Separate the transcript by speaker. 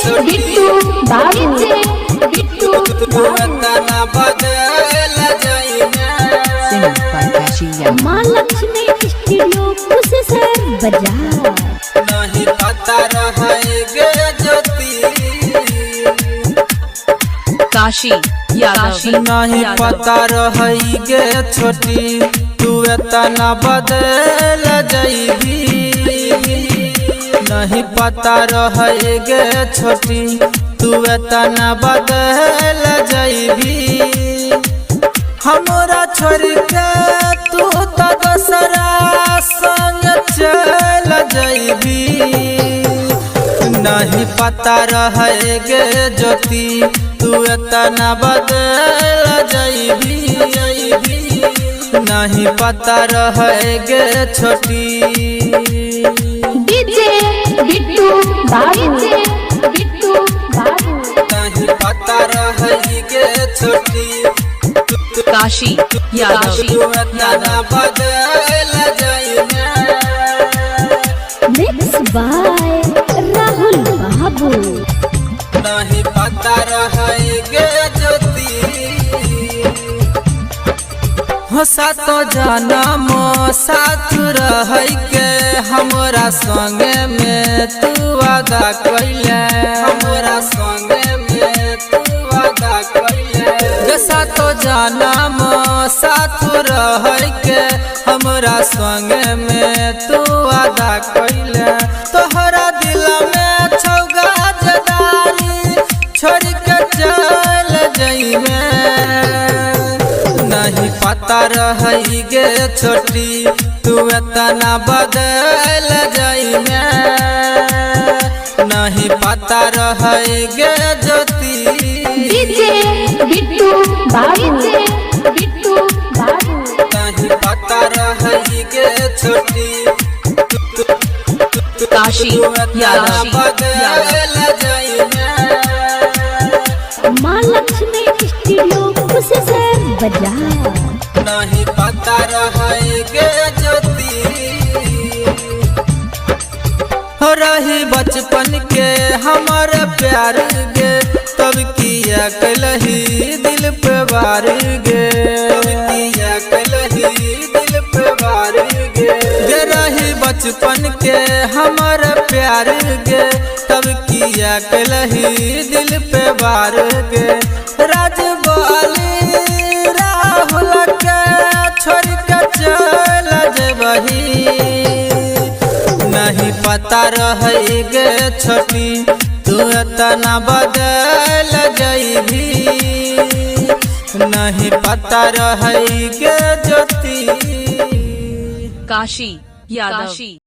Speaker 1: बिट्टू
Speaker 2: तना बदल जाइए
Speaker 1: माँ लक्ष्मी स्टूडियो कुशेश्वर बाजार।
Speaker 2: नहीं पता रहेगे ज्योति
Speaker 3: काशी
Speaker 2: नहीं पता रहेगे छोटी तू तना बदल जाइबी। नहीं पता रहेगे छोटी तू तना बदल जाइबी। हमरा छोड़ के तू तो दूसरा संग चल जाइबी। नहीं पता रहेगे ज्योति तू तना बदल जाइबी। नहीं पता रहेगे छोटी
Speaker 1: डीजे बिट्टू
Speaker 2: नहीं पता रहेगे छोटी
Speaker 3: काशी
Speaker 2: तना बदल जाइए
Speaker 1: मिक्स बाय राहुल बाबू।
Speaker 2: नहीं पता रहेगे ज्योति हो सातो जन्म साथ रह के हमरा संगे में तू वादा कैले। हमरा संगे में तू वादा कैले। सातो जन्म साथ रह के हमरा संगे में तू वादा कैले। तोहरा दिल में छौगा जदारी छोड़ के चल जाइए। नहीं पता रहेगे छोटी तू तना बदल जाइए। नहीं पता रहेगे ज्योति
Speaker 1: डीजे बिट्टू
Speaker 2: नहीं पता रहेगे छोटी
Speaker 3: काशी
Speaker 2: तना बदल जाइए
Speaker 1: माँ लक्ष्मी स्टूडियो कुशेश्वर बाजार।
Speaker 2: नहीं पता रहेगे ज्योति हो रही बचपन के हमार प्यार गे तब किया कलही दिल पे वार गे। किया कलही दिल पे वार गे रही बचपन के हमार प्यार गे तब किया कलही दिल पे वार गे। राजबाली राहुल के छोड़ के चल जबही। नहीं पता रहेगे छोटी तू तना बदल जाइबी। नहीं पता रहेगे ज्योति
Speaker 3: काशी